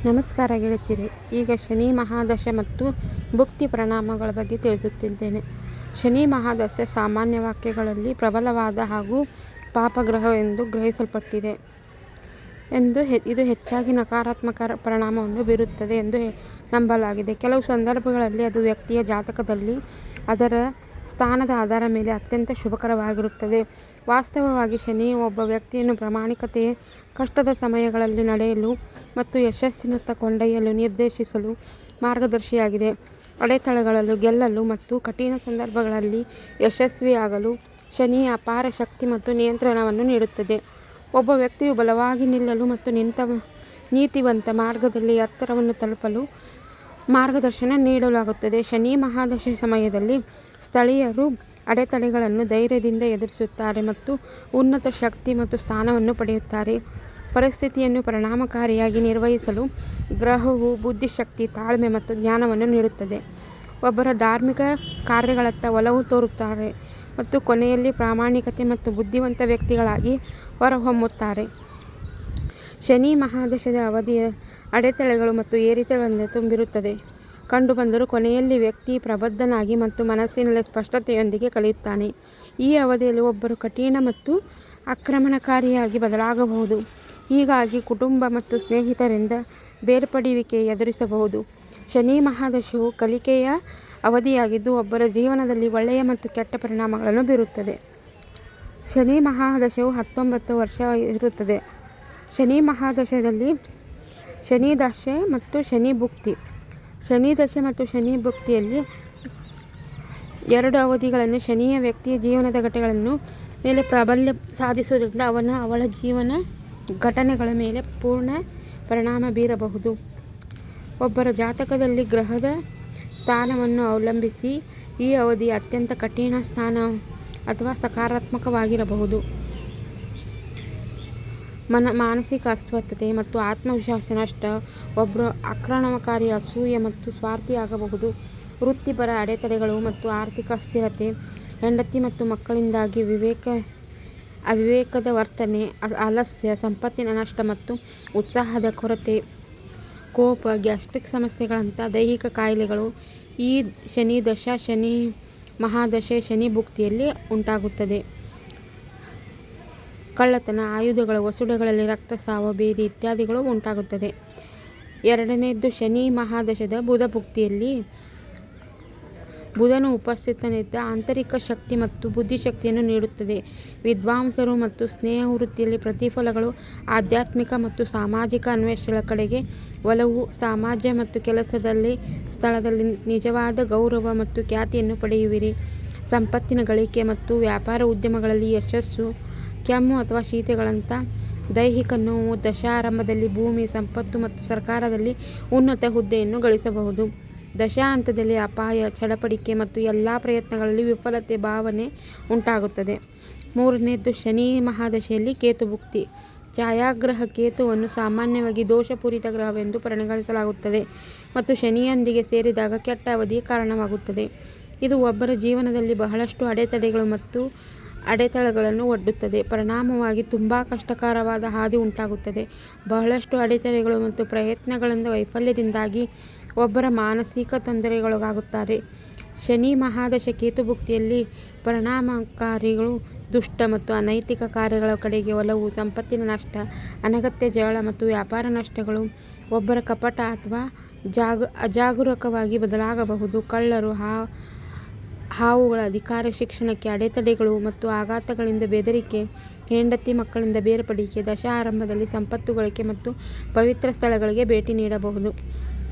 ನಮಸ್ಕಾರ ಗೆಳತಿಯರೇ. ಈಗ ಶನಿ ಮಹಾದಶೆ ಮತ್ತು ಭುಕ್ತಿ ಪರಿಣಾಮಗಳ ಬಗ್ಗೆ ತಿಳಿಸುತ್ತಿದ್ದೇನೆ. ಶನಿ ಮಹಾದಶೆ ಸಾಮಾನ್ಯ ವಾಕ್ಯಗಳಲ್ಲಿ ಪ್ರಬಲವಾದ ಹಾಗೂ ಪಾಪಗ್ರಹವೆಂದು ಗ್ರಹಿಸಲ್ಪಟ್ಟಿದೆ ಇದು ಹೆಚ್ಚಾಗಿ ನಕಾರಾತ್ಮಕ ಪರಿಣಾಮವನ್ನು ಬೀರುತ್ತದೆ ಎಂದು ನಂಬಲಾಗಿದೆ. ಕೆಲವು ಸಂದರ್ಭಗಳಲ್ಲಿ ಅದು ವ್ಯಕ್ತಿಯ ಜಾತಕದಲ್ಲಿ ಅದರ ಸ್ಥಾನದ ಆಧಾರದ ಮೇಲೆ ಅತ್ಯಂತ ಶುಭಕರವಾಗಿರುತ್ತದೆ. ವಾಸ್ತವವಾಗಿ ಶನಿಯು ಒಬ್ಬ ವ್ಯಕ್ತಿಯನ್ನು ಪ್ರಾಮಾಣಿಕತೆಯ ಕಷ್ಟದ ಸಮಯಗಳಲ್ಲಿ ನಡೆಯಲು ಮತ್ತು ಯಶಸ್ಸಿನತ್ತ ಕೊಂಡೊಯ್ಯಲು ನಿರ್ದೇಶಿಸಲು ಮಾರ್ಗದರ್ಶಿಯಾಗಿದೆ. ಅಡೆತಡೆಗಳನ್ನು ಗೆಲ್ಲಲು ಮತ್ತು ಕಠಿಣ ಸಂದರ್ಭಗಳಲ್ಲಿ ಯಶಸ್ವಿಯಾಗಲು ಶನಿ ಅಪಾರ ಶಕ್ತಿ ಮತ್ತು ನಿಯಂತ್ರಣವನ್ನು ನೀಡುತ್ತದೆ. ಒಬ್ಬ ವ್ಯಕ್ತಿಯು ಬಲವಾಗಿ ನಿಲ್ಲಲು ಮತ್ತು ನೀತಿವಂತ ಮಾರ್ಗದಲ್ಲಿ ಎತ್ತರವನ್ನು ತಲುಪಲು ಮಾರ್ಗದರ್ಶನ ನೀಡಲಾಗುತ್ತದೆ. ಶನಿ ಮಹಾದಶೆ ಸಮಯದಲ್ಲಿ ಸ್ಥಳೀಯರು ಅಡೆತಡೆಗಳನ್ನು ಧೈರ್ಯದಿಂದ ಎದುರಿಸುತ್ತಾರೆ ಮತ್ತು ಉನ್ನತ ಶಕ್ತಿ ಮತ್ತು ಸ್ಥಾನವನ್ನು ಪಡೆಯುತ್ತಾರೆ. ಪರಿಸ್ಥಿತಿಯನ್ನು ಪರಿಣಾಮಕಾರಿಯಾಗಿ ನಿರ್ವಹಿಸಲು ಗ್ರಹವು ಬುದ್ಧಿಶಕ್ತಿ, ತಾಳ್ಮೆ ಮತ್ತು ಜ್ಞಾನವನ್ನು ನೀಡುತ್ತದೆ. ಒಬ್ಬರ ಧಾರ್ಮಿಕ ಕಾರ್ಯಗಳತ್ತ ಒಲವು ತೋರುತ್ತಾರೆ ಮತ್ತು ಕೊನೆಯಲ್ಲಿ ಪ್ರಾಮಾಣಿಕತೆ ಮತ್ತು ಬುದ್ಧಿವಂತ ವ್ಯಕ್ತಿಗಳಾಗಿ ಹೊರಹೊಮ್ಮುತ್ತಾರೆ. ಶನಿ ಮಹಾದಶೆಯ ಅವಧಿಯ ಅಡೆತಡೆಗಳು ಮತ್ತು ಏರಿಳಿತಗಳಿಂದ ತುಂಬಿರುತ್ತದೆ ಕಂಡುಬಂದರೂ ಕೊನೆಯಲ್ಲಿ ವ್ಯಕ್ತಿ ಪ್ರಬುದ್ಧನಾಗಿ ಮತ್ತು ಮನಸ್ಸಿನಲ್ಲಿ ಸ್ಪಷ್ಟತೆಯೊಂದಿಗೆ ಕಳೆಯುತ್ತಾನೆ. ಈ ಅವಧಿಯಲ್ಲಿ ಒಬ್ಬರು ಕಠಿಣ ಮತ್ತು ಆಕ್ರಮಣಕಾರಿಯಾಗಿ ಬದಲಾಗಬಹುದು, ಹೀಗಾಗಿ ಕುಟುಂಬ ಮತ್ತು ಸ್ನೇಹಿತರಿಂದ ಬೇರ್ಪಡುವಿಕೆ ಎದುರಿಸಬಹುದು. ಶನಿ ಮಹಾದಶೆಯು ಕಲಿಕೆಯ ಅವಧಿಯಾಗಿದ್ದು ಒಬ್ಬರ ಜೀವನದಲ್ಲಿ ಒಳ್ಳೆಯ ಮತ್ತು ಕೆಟ್ಟ ಪರಿಣಾಮಗಳನ್ನು ಬೀರುತ್ತದೆ. ಶನಿ ಮಹಾದಶೆಯು 19 ವರ್ಷ ಇರುತ್ತದೆ. ಶನಿ ಮಹಾದಶೆಯಲ್ಲಿ ಶನಿ ದಶೆ ಮತ್ತು ಶನಿ ಭುಕ್ತಿ. ಶನಿ ದಶೆ ಮತ್ತು ಶನಿ ಭುಕ್ತಿಯಲ್ಲಿ ಎರಡು ಅವಧಿಗಳನ್ನು ಶನಿಯ ವ್ಯಕ್ತಿಯ ಜೀವನದ ಘಟನೆಗಳ ಮೇಲೆ ಪ್ರಾಬಲ್ಯ ಸಾಧಿಸುವುದರಿಂದ ಅವಳ ಜೀವನ ಘಟನೆಗಳ ಮೇಲೆ ಪೂರ್ಣ ಪರಿಣಾಮ ಬೀರಬಹುದು. ಒಬ್ಬರ ಜಾತಕದಲ್ಲಿ ಗ್ರಹದ ಸ್ಥಾನವನ್ನು ಅವಲಂಬಿಸಿ ಈ ಅವಧಿ ಅತ್ಯಂತ ಕಠಿಣ ಸ್ಥಾನ ಅಥವಾ ಸಕಾರಾತ್ಮಕವಾಗಿರಬಹುದು. ಮಾನಸಿಕ ಅಸ್ವಸ್ಥತೆ ಮತ್ತು ಆತ್ಮವಿಶ್ವಾಸ ನಷ್ಟ, ಒಬ್ಬರು ಆಕ್ರಮಣಕಾರಿ, ಅಸೂಯೆ ಮತ್ತು ಸ್ವಾರ್ಥಿಯಾಗಬಹುದು. ವೃತ್ತಿಪರ ಅಡೆತಡೆಗಳು ಮತ್ತು ಆರ್ಥಿಕ ಅಸ್ಥಿರತೆ, ಹೆಂಡತಿ ಮತ್ತು ಮಕ್ಕಳಿಂದಾಗಿ ಅವಿವೇಕದ ವರ್ತನೆ, ಆಲಸ್ಯ, ಸಂಪತ್ತಿನ ನಷ್ಟ ಮತ್ತು ಉತ್ಸಾಹದ ಕೊರತೆ, ಕೋಪ, ಗ್ಯಾಸ್ಟ್ರಿಕ್ ಸಮಸ್ಯೆಗಳಂಥ ದೈಹಿಕ ಕಾಯಿಲೆಗಳು ಈ ಶನಿ ದಶೆ, ಶನಿ ಮಹಾದಶೆ, ಶನಿ ಭುಕ್ತಿಯಲ್ಲಿ ಉಂಟಾಗುತ್ತದೆ. ಕಳ್ಳತನ, ಆಯುಧಗಳ ವಸುಡೆಗಳಲ್ಲಿ ರಕ್ತಸ್ರಾವ, ಭೇದಿ ಇತ್ಯಾದಿಗಳು ಉಂಟಾಗುತ್ತದೆ. ಎರಡನೆಯದು ಶನಿ ಮಹಾದಶೆಯ ಬುಧ ಭುಕ್ತಿಯಲ್ಲಿ ಬುಧನು ಉಪಸ್ಥಿತನಿದ್ದ ಆಂತರಿಕ ಶಕ್ತಿ ಮತ್ತು ಬುದ್ಧಿಶಕ್ತಿಯನ್ನು ನೀಡುತ್ತದೆ. ವಿದ್ವಾಂಸರು ಮತ್ತು ಸ್ನೇಹ ವೃತ್ತಿಯಲ್ಲಿ ಪ್ರತಿಫಲಗಳು, ಆಧ್ಯಾತ್ಮಿಕ ಮತ್ತು ಸಾಮಾಜಿಕ ಅನ್ವೇಷಣೆಗಳ ಕಡೆಗೆ ಒಲವು, ಸಮಾಜ ಮತ್ತು ಕೆಲಸದಲ್ಲಿ ಸ್ಥಳದಲ್ಲಿ ನಿಜವಾದ ಗೌರವ ಮತ್ತು ಖ್ಯಾತಿಯನ್ನು ಪಡೆಯುವಿರಿ. ಸಂಪತ್ತಿನ ಗಳಿಕೆ ಮತ್ತು ವ್ಯಾಪಾರ ಉದ್ಯಮಗಳಲ್ಲಿ ಯಶಸ್ಸು. ಕೆಮ್ಮು ಅಥವಾ ಶೀತಗಳಂಥ ದೈಹಿಕ ನೋವು ದಶಾರಂಭದಲ್ಲಿ ಭೂಮಿ, ಸಂಪತ್ತು ಮತ್ತು ಸರ್ಕಾರದಲ್ಲಿ ಉನ್ನತ ಹುದ್ದೆಯನ್ನು ಗಳಿಸಬಹುದು. ದಶಾಂತದಲ್ಲಿ ಅಪಾಯ, ಚಡಪಡಿಕೆ ಮತ್ತು ಎಲ್ಲ ಪ್ರಯತ್ನಗಳಲ್ಲಿ ವಿಫಲತೆ ಭಾವನೆ ಉಂಟಾಗುತ್ತದೆ. ಮೂರನೆಯದು ಶನಿ ಮಹಾದಶೆಯಲ್ಲಿ ಕೇತು ಭುಕ್ತಿ. ಛಾಯಾಗ್ರಹ ಕೇತುವನ್ನು ಸಾಮಾನ್ಯವಾಗಿ ದೋಷಪೂರಿತ ಗ್ರಹವೆಂದು ಪರಿಗಣಿಸಲಾಗುತ್ತದೆ ಮತ್ತು ಶನಿಯೊಂದಿಗೆ ಸೇರಿದಾಗ ಕೆಟ್ಟ ಅವಧಿಗೆ ಕಾರಣವಾಗುತ್ತದೆ. ಇದು ಒಬ್ಬರ ಜೀವನದಲ್ಲಿ ಬಹಳಷ್ಟು ಅಡೆತಡೆಗಳು ಮತ್ತು ಅಡೆತಡೆಗಳನ್ನು ಒಡ್ಡುತ್ತದೆ. ಪರಿಣಾಮವಾಗಿ ತುಂಬ ಕಷ್ಟಕರವಾದ ಹಾದಿ ಉಂಟಾಗುತ್ತದೆ. ಬಹಳಷ್ಟು ಅಡೆತಡೆಗಳು ಮತ್ತು ಪ್ರಯತ್ನಗಳಿಂದ ವೈಫಲ್ಯದಿಂದಾಗಿ ಒಬ್ಬರ ಮಾನಸಿಕ ತೊಂದರೆಗೊಳಗಾಗುತ್ತಾರೆ. ಶನಿ ಮಹಾದಶೆ ಕೇತು ಭುಕ್ತಿಯಲ್ಲಿ ಪರಿಣಾಮಕಾರಿಗಳು ದುಷ್ಟ ಮತ್ತು ಅನೈತಿಕ ಕಾರ್ಯಗಳ ಕಡೆಗೆ ಒಲವು, ಸಂಪತ್ತಿನ ನಷ್ಟ, ಅನಗತ್ಯ ಜಗಳ ಮತ್ತು ವ್ಯಾಪಾರ ನಷ್ಟಗಳು. ಒಬ್ಬರ ಕಪಟ ಅಥವಾ ಅಜಾಗರೂಕವಾಗಿ ಬದಲಾಗಬಹುದು. ಕಳ್ಳರು, ಹಾವುಗಳ ಅಧಿಕಾರ, ಶಿಕ್ಷಣಕ್ಕೆ ಅಡೆತಡೆಗಳು ಮತ್ತು ಆಘಾತಗಳಿಂದ ಬೆದರಿಕೆ, ಹೆಂಡತಿ ಮಕ್ಕಳಿಂದ ಬೇರ್ಪಡಿಕೆ. ದಶಾ ಆರಂಭದಲ್ಲಿ ಸಂಪತ್ತು ಗಳಿಕೆ ಮತ್ತು ಪವಿತ್ರ ಸ್ಥಳಗಳಿಗೆ ಭೇಟಿ ನೀಡಬಹುದು.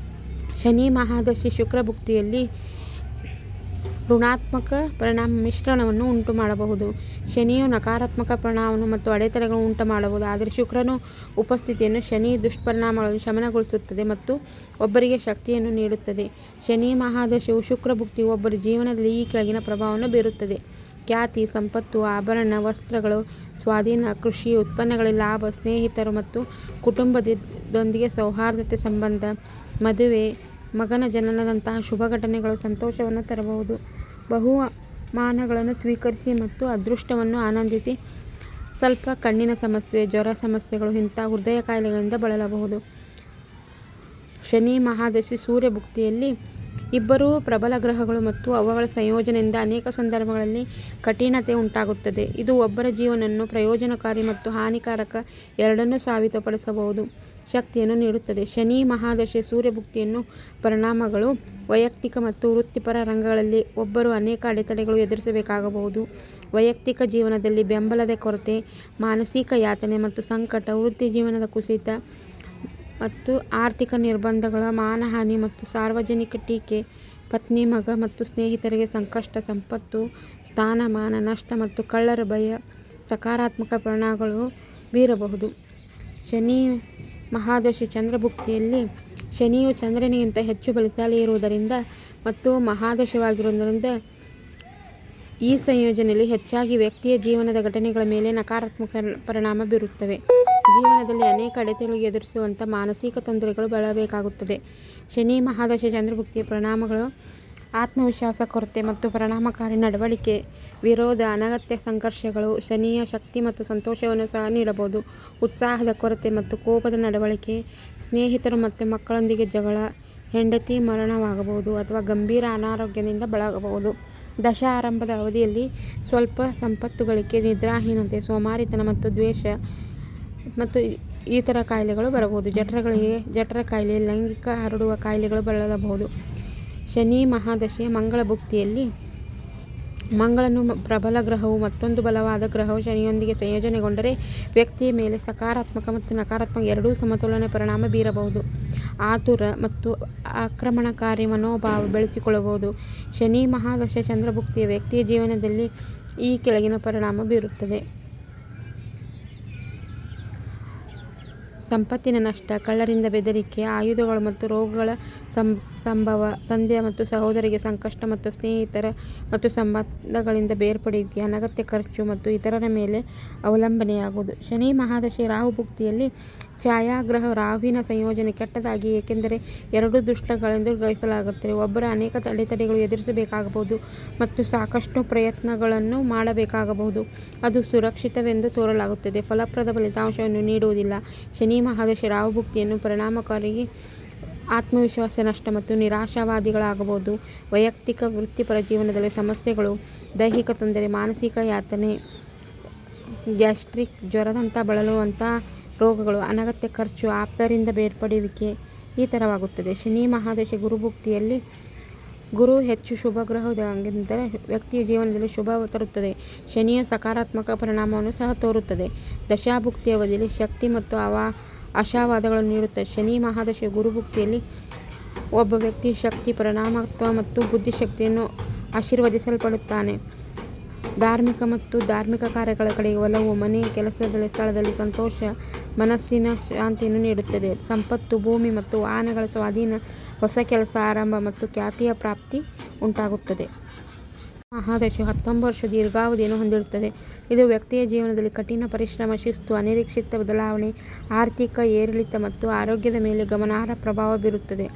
ಶನಿ ಮಹಾದಶೆ ಶುಕ್ರ ಭುಕ್ತಿಯಲ್ಲಿ ಋಣಾತ್ಮಕ ಪರಿಣಾಮ ಮಿಶ್ರಣವನ್ನು ಉಂಟು ಮಾಡಬಹುದು. ಶನಿಯು ನಕಾರಾತ್ಮಕ ಪರಿಣಾಮವನ್ನು ಮತ್ತು ಅಡೆತಡೆಗಳನ್ನು ಉಂಟು ಮಾಡಬಹುದು, ಆದರೆ ಶುಕ್ರನ ಉಪಸ್ಥಿತಿಯನ್ನು ಶನಿ ದುಷ್ಪರಿಣಾಮಗಳನ್ನು ಶಮನಗೊಳಿಸುತ್ತದೆ ಮತ್ತು ಒಬ್ಬರಿಗೆ ಶಕ್ತಿಯನ್ನು ನೀಡುತ್ತದೆ. ಶನಿ ಮಹಾದಶೆಯು ಶುಕ್ರ ಭುಕ್ತಿಯು ಒಬ್ಬರ ಜೀವನದಲ್ಲಿ ಈ ಕೆಳಗಿನ ಪ್ರಭಾವವನ್ನು ಬೀರುತ್ತದೆ: ಖ್ಯಾತಿ, ಸಂಪತ್ತು, ಆಭರಣ, ವಸ್ತ್ರಗಳು, ಸ್ವಾಧೀನ, ಕೃಷಿ ಉತ್ಪನ್ನಗಳಲ್ಲಿ ಲಾಭ, ಸ್ನೇಹಿತರು ಮತ್ತು ಕುಟುಂಬದೊಂದಿಗೆ ಸೌಹಾರ್ದತೆ ಸಂಬಂಧ, ಮದುವೆ, ಮಗನ ಜನನದಂತಹ ಶುಭ ಘಟನೆಗಳು ಸಂತೋಷವನ್ನು ತರಬಹುದು. ಬಹುಮಾನಗಳನ್ನು ಸ್ವೀಕರಿಸಿ ಮತ್ತು ಅದೃಷ್ಟವನ್ನು ಆನಂದಿಸಿ. ಸ್ವಲ್ಪ ಕಣ್ಣಿನ ಸಮಸ್ಯೆ, ಜ್ವರ ಸಮಸ್ಯೆಗಳು, ಇಂಥ ಹೃದಯ ಕಾಯಿಲೆಗಳಿಂದ ಬಳಲಬಹುದು. ಶನಿ ಮಹಾದಶೆ ಸೂರ್ಯ ಭುಕ್ತಿಯಲ್ಲಿ ಇಬ್ಬರೂ ಪ್ರಬಲ ಗ್ರಹಗಳು ಮತ್ತು ಅವುಗಳ ಸಂಯೋಜನೆಯಿಂದ ಅನೇಕ ಸಂದರ್ಭಗಳಲ್ಲಿ ಕಠಿಣತೆ ಉಂಟಾಗುತ್ತದೆ. ಇದು ಒಬ್ಬರ ಜೀವನವನ್ನು ಪ್ರಯೋಜನಕಾರಿ ಮತ್ತು ಹಾನಿಕಾರಕ ಎರಡನ್ನೂ ಸಾಬೀತುಪಡಿಸಬಹುದು ಶಕ್ತಿಯನ್ನು ನೀಡುತ್ತದೆ. ಶನಿ ಮಹಾದಶೆ ಸೂರ್ಯ ಭುಕ್ತಿಯನ್ನು ಪರಿಣಾಮಗಳು ವೈಯಕ್ತಿಕ ಮತ್ತು ವೃತ್ತಿಪರ ರಂಗಗಳಲ್ಲಿ ಒಬ್ಬರು ಅನೇಕ ಅಡೆತಡೆಗಳು ಎದುರಿಸಬೇಕಾಗಬಹುದು. ವೈಯಕ್ತಿಕ ಜೀವನದಲ್ಲಿ ಬೆಂಬಲದ ಕೊರತೆ, ಮಾನಸಿಕ ಯಾತನೆ ಮತ್ತು ಸಂಕಟ, ವೃತ್ತಿ ಜೀವನದ ಕುಸಿತ ಮತ್ತು ಆರ್ಥಿಕ ನಿರ್ಬಂಧಗಳ ಮಾನಹಾನಿ ಮತ್ತು ಸಾರ್ವಜನಿಕ ಟೀಕೆ, ಪತ್ನಿ, ಮಗ ಮತ್ತು ಸ್ನೇಹಿತರಿಗೆ ಸಂಕಷ್ಟ, ಸಂಪತ್ತು, ಸ್ಥಾನಮಾನ ನಷ್ಟ ಮತ್ತು ಕಳ್ಳರ ಭಯ ಸಕಾರಾತ್ಮಕ ಪರಿಣಾಮಗಳು ಬೀರಬಹುದು. ಶನಿ ಮಹಾದಶೆ ಚಂದ್ರಭುಕ್ತಿಯಲ್ಲಿ ಶನಿಯು ಚಂದ್ರನಿಗಿಂತ ಹೆಚ್ಚು ಬಲಶಾಲಿ ಇರುವುದರಿಂದ ಮತ್ತು ಮಹಾದಶವಾಗಿರುವುದರಿಂದ ಈ ಸಂಯೋಜನೆಯಲ್ಲಿ ಹೆಚ್ಚಾಗಿ ವ್ಯಕ್ತಿಯ ಜೀವನದ ಘಟನೆಗಳ ಮೇಲೆ ನಕಾರಾತ್ಮಕ ಪರಿಣಾಮ ಬೀರುತ್ತವೆ. ಜೀವನದಲ್ಲಿ ಅನೇಕ ಅಡೆತಡೆಗಳು ಎದುರಿಸುವಂಥ ಮಾನಸಿಕ ತೊಂದರೆಗಳು ಬಳಲಬೇಕಾಗುತ್ತದೆ. ಶನಿ ಮಹಾದಶೆ ಚಂದ್ರಭುಕ್ತಿಯ ಪರಿಣಾಮಗಳು ಆತ್ಮವಿಶ್ವಾಸ ಕೊರತೆ ಮತ್ತು ಪರಿಣಾಮಕಾರಿ ನಡವಳಿಕೆ ವಿರೋಧ, ಅನಗತ್ಯ ಸಂಘರ್ಷಗಳು ಶನಿಯ ಶಕ್ತಿ ಮತ್ತು ಸಂತೋಷವನ್ನು ಸಹ ನೀಡಬಹುದು. ಉತ್ಸಾಹದ ಕೊರತೆ ಮತ್ತು ಕೋಪದ ನಡವಳಿಕೆ, ಸ್ನೇಹಿತರು ಮತ್ತು ಮಕ್ಕಳೊಂದಿಗೆ ಜಗಳ, ಹೆಂಡತಿ ಮರಣವಾಗಬಹುದು ಅಥವಾ ಗಂಭೀರ ಅನಾರೋಗ್ಯದಿಂದ ಬಳಲಬಹುದು. ದಶಾ ಆರಂಭದ ಅವಧಿಯಲ್ಲಿ ಸ್ವಲ್ಪ ಸಂಪತ್ತು ಗಳಿಕೆ, ನಿದ್ರಾಹೀನತೆ, ಸೋಮಾರಿತನ ಮತ್ತು ದ್ವೇಷ ಮತ್ತು ಇತರ ಕಾಯಿಲೆಗಳು ಬರಬಹುದು. ಜಠರ ಕಾಯಿಲೆ, ಲೈಂಗಿಕ ಹರಡುವ ಕಾಯಿಲೆಗಳು ಬಳಲಬಹುದು. ಶನಿ ಮಹಾದಶೆ ಮಂಗಳ ಭುಕ್ತಿಯಲ್ಲಿ ಮಂಗಳನು ಪ್ರಬಲ ಗ್ರಹವು ಮತ್ತೊಂದು ಬಲವಾದ ಗ್ರಹವು ಶನಿಯೊಂದಿಗೆ ಸಂಯೋಜನೆಗೊಂಡರೆ ವ್ಯಕ್ತಿಯ ಮೇಲೆ ಸಕಾರಾತ್ಮಕ ಮತ್ತು ನಕಾರಾತ್ಮಕ ಎರಡೂ ಸಮತೋಲನ ಪರಿಣಾಮ ಬೀರಬಹುದು. ಆತುರ ಮತ್ತು ಆಕ್ರಮಣಕಾರಿ ಮನೋಭಾವ ಬೆಳೆಸಿಕೊಳ್ಳಬಹುದು. ಶನಿ ಮಹಾದಶೆ ಚಂದ್ರಭುಕ್ತಿಯ ವ್ಯಕ್ತಿಯ ಜೀವನದಲ್ಲಿ ಈ ಕೆಳಗಿನ ಪರಿಣಾಮ ಬೀರುತ್ತದೆ. ಸಂಪತ್ತಿನ ನಷ್ಟ, ಕಳ್ಳರಿಂದ ಬೆದರಿಕೆ, ಆಯುಧಗಳು ಮತ್ತು ರೋಗಗಳ ಸಂಭವ, ತಂದೆ ಮತ್ತು ಸಹೋದರಿಗೆ ಸಂಕಷ್ಟ ಮತ್ತು ಸ್ನೇಹಿತರ ಮತ್ತು ಸಂಬಂಧಗಳಿಂದ ಬೇರ್ಪಡುವಿಕೆ, ಅನಗತ್ಯ ಖರ್ಚು ಮತ್ತು ಇತರರ ಮೇಲೆ ಅವಲಂಬನೆಯಾಗುವುದು. ಶನಿ ಮಹಾದಶೆ ರಾಹು ಭುಕ್ತಿಯಲ್ಲಿ ಛಾಯಾಗ್ರಹ ರಾಹುವಿನ ಸಂಯೋಜನೆ ಕೆಟ್ಟದಾಗಿ, ಏಕೆಂದರೆ ಎರಡೂ ದುಷ್ಟಗಳೆಂದು ಗ್ರಹಿಸಲಾಗುತ್ತದೆ. ಒಬ್ಬರು ಅನೇಕ ಅಡೆತಡೆಗಳು ಎದುರಿಸಬೇಕಾಗಬಹುದು ಮತ್ತು ಸಾಕಷ್ಟು ಪ್ರಯತ್ನಗಳನ್ನು ಮಾಡಬೇಕಾಗಬಹುದು. ಅದು ಸುರಕ್ಷಿತವೆಂದು ತೋರಲಾಗುತ್ತದೆ, ಫಲಪ್ರದ ಫಲಿತಾಂಶವನ್ನು ನೀಡುವುದಿಲ್ಲ. ಶನಿ ಮಹಾದಶೆ ರಾಹು ಭುಕ್ತಿಯನ್ನು ಪರಿಣಾಮಕಾರಿ ಆತ್ಮವಿಶ್ವಾಸ ನಷ್ಟ ಮತ್ತು ನಿರಾಶಾವಾದಿಗಳಾಗಬಹುದು. ವೈಯಕ್ತಿಕ ವೃತ್ತಿಪರ ಜೀವನದಲ್ಲಿ ಸಮಸ್ಯೆಗಳು, ದೈಹಿಕ ತೊಂದರೆ, ಮಾನಸಿಕ ಯಾತನೆ, ಗ್ಯಾಸ್ಟ್ರಿಕ್ ಜ್ವರದಂಥ ಬಳಲುವಂಥ ರೋಗಗಳು, ಅನಗತ್ಯ ಖರ್ಚು, ಆಪ್ತರಿಂದ ಬೇರ್ಪಡುವಿಕೆ ಈ ಥರವಾಗುತ್ತದೆ. ಶನಿ ಮಹಾದಶೆ ಗುರುಭುಕ್ತಿಯಲ್ಲಿ ಗುರು ಹೆಚ್ಚು ಶುಭ ಗ್ರಹವಾಗಿದ್ದರೆ ವ್ಯಕ್ತಿಯ ಜೀವನದಲ್ಲಿ ಶುಭ ತರುತ್ತದೆ. ಶನಿಯ ಸಕಾರಾತ್ಮಕ ಪರಿಣಾಮವನ್ನು ಸಹ ತೋರುತ್ತದೆ. ದಶಾಭುಕ್ತಿ ಅವಧಿಯಲ್ಲಿ ಶಕ್ತಿ ಮತ್ತು ಆಶಾವಾದಗಳನ್ನು ನೀಡುತ್ತದೆ. ಶನಿ ಮಹಾದಶೆ ಗುರುಭುಕ್ತಿಯಲ್ಲಿ ಒಬ್ಬ ವ್ಯಕ್ತಿ ಶಕ್ತಿ, ಪರಿಣಾಮತ್ವ ಮತ್ತು ಬುದ್ಧಿಶಕ್ತಿಯನ್ನು ಆಶೀರ್ವದಿಸಲ್ಪಡುತ್ತಾನೆ. ಧಾರ್ಮಿಕ ಕಾರ್ಯಗಳ ಕಡೆಗೆ ಒಲವು, ಮನೆ, ಕೆಲಸದ ಸ್ಥಳದಲ್ಲಿ ಸಂತೋಷ, ಮನಸ್ಸಿನ ಶಾಂತಿಯನ್ನು ನೀಡುತ್ತದೆ. ಸಂಪತ್ತು, ಭೂಮಿ ಮತ್ತು ವಾಹನಗಳ ಸ್ವಾಧೀನ, ಹೊಸ ಕೆಲಸ ಆರಂಭ ಮತ್ತು ಖ್ಯಾತಿಯ ಪ್ರಾಪ್ತಿ ಉಂಟಾಗುತ್ತದೆ. ಮಹಾದಶೆ 19 ವರ್ಷ ದೀರ್ಘಾವಧಿಯನ್ನು ಹೊಂದಿರುತ್ತದೆ. ಇದು ವ್ಯಕ್ತಿಯ ಜೀವನದಲ್ಲಿ ಕಠಿಣ ಪರಿಶ್ರಮ, ಶಿಸ್ತು, ಅನಿರೀಕ್ಷಿತ ಬದಲಾವಣೆ, ಆರ್ಥಿಕ ಏರಿಳಿತ ಮತ್ತು ಆರೋಗ್ಯದ ಮೇಲೆ ಗಮನಾರ್ಹ ಪ್ರಭಾವ ಬೀರುತ್ತದೆ.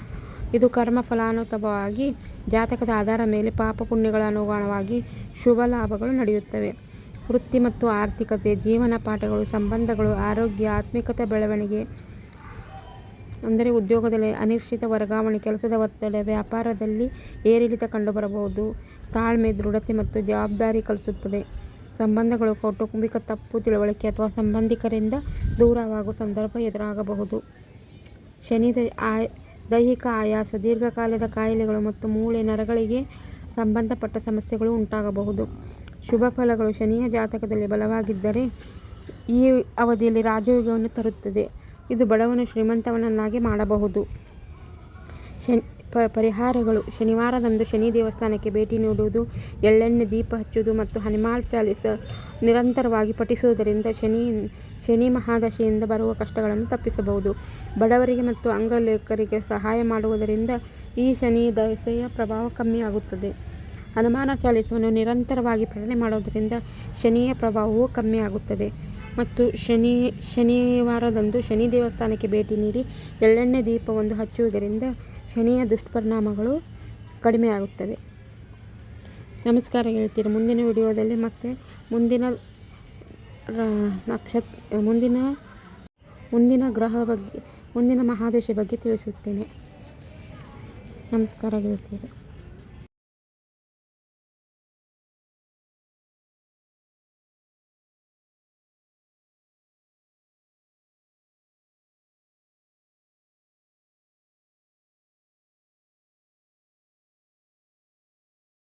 ಇದು ಕರ್ಮ ಫಲಾನುಸಾರವಾಗಿ ಜಾತಕದ ಆಧಾರದ ಮೇಲೆ ಪಾಪ ಪುಣ್ಯಗಳ ಅನುಗುಣವಾಗಿ ಶುಭ ಲಾಭಗಳು ನಡೆಯುತ್ತವೆ. ವೃತ್ತಿ ಮತ್ತು ಆರ್ಥಿಕತೆ, ಜೀವನ ಪಾಠಗಳು, ಸಂಬಂಧಗಳು, ಆರೋಗ್ಯ, ಆತ್ಮಿಕತೆ, ಬೆಳವಣಿಗೆ ಅಂದರೆ ಉದ್ಯೋಗದಲ್ಲಿ ಅನಿರೀಕ್ಷಿತ ವರ್ಗಾವಣೆ, ಕೆಲಸದ ಒತ್ತಡ, ವ್ಯಾಪಾರದಲ್ಲಿ ಏರಿಳಿತ ಕಂಡುಬರಬಹುದು. ತಾಳ್ಮೆ, ದೃಢತೆ ಮತ್ತು ಜವಾಬ್ದಾರಿ ಕಲಿಸುತ್ತದೆ. ಸಂಬಂಧಗಳು, ಕೌಟುಂಬಿಕ ತಪ್ಪು ತಿಳುವಳಿಕೆ ಅಥವಾ ಸಂಬಂಧಿಕರಿಂದ ದೂರವಾಗುವ ಸಂದರ್ಭ ಎದುರಾಗಬಹುದು. ಶನಿ ದೈಹಿಕ ಆಯಾಸ, ದೀರ್ಘಕಾಲದ ಕಾಯಿಲೆಗಳು ಮತ್ತು ಮೂಳೆ, ನರಗಳಿಗೆ ಸಂಬಂಧಪಟ್ಟ ಸಮಸ್ಯೆಗಳು ಉಂಟಾಗಬಹುದು. ಶುಭ ಫಲಗಳು, ಶನಿಯ ಜಾತಕದಲ್ಲಿ ಬಲವಾಗಿದ್ದರೆ ಈ ಅವಧಿಯಲ್ಲಿ ರಾಜಯೋಗವನ್ನು ತರುತ್ತದೆ. ಇದು ಬಡವನು ಶ್ರೀಮಂತನನ್ನಾಗಿ ಮಾಡಬಹುದು. ಪರಿಹಾರಗಳು: ಶನಿವಾರದಂದು ಶನಿ ದೇವಸ್ಥಾನಕ್ಕೆ ಭೇಟಿ ನೀಡುವುದು, ಎಳ್ಳೆಣ್ಣೆ ದೀಪ ಹಚ್ಚುವುದು ಮತ್ತು ಹನುಮಾನ್ ಚಾಲಿಸ ನಿರಂತರವಾಗಿ ಪಠಿಸುವುದರಿಂದ ಶನಿ ಮಹಾದಶೆಯಿಂದ ಬರುವ ಕಷ್ಟಗಳನ್ನು ತಪ್ಪಿಸಬಹುದು. ಬಡವರಿಗೆ ಮತ್ತು ಅಂಗವಿಕಲರಿಗೆ ಸಹಾಯ ಮಾಡುವುದರಿಂದ ಈ ಶನಿ ದಶೆಯ ಪ್ರಭಾವ ಕಮ್ಮಿಯಾಗುತ್ತದೆ. ಹನುಮಾನ ಚಾಲಿಸವನ್ನು ನಿರಂತರವಾಗಿ ಪಠನೆ ಮಾಡುವುದರಿಂದ ಶನಿಯ ಪ್ರಭಾವವು ಕಮ್ಮಿಯಾಗುತ್ತದೆ. ಮತ್ತು ಶನಿವಾರದಂದು ಶನಿ ದೇವಸ್ಥಾನಕ್ಕೆ ಭೇಟಿ ನೀಡಿ ಎಳ್ಳೆಣ್ಣೆ ದೀಪವೊಂದು ಹಚ್ಚುವುದರಿಂದ ಶನಿಯ ದುಷ್ಪರಿಣಾಮಗಳು ಕಡಿಮೆಯಾಗುತ್ತವೆ. ನಮಸ್ಕಾರ ಗೆಳತಿಯರೇ, ಮುಂದಿನ ವಿಡಿಯೋದಲ್ಲಿ ಮತ್ತೆ ಮುಂದಿನ ಗ್ರಹ ಬಗ್ಗೆ, ಮುಂದಿನ ಮಹಾದಶೆ ಬಗ್ಗೆ ತಿಳಿಸುತ್ತೇನೆ. ನಮಸ್ಕಾರ ಗೆಳತಿಯರೇ.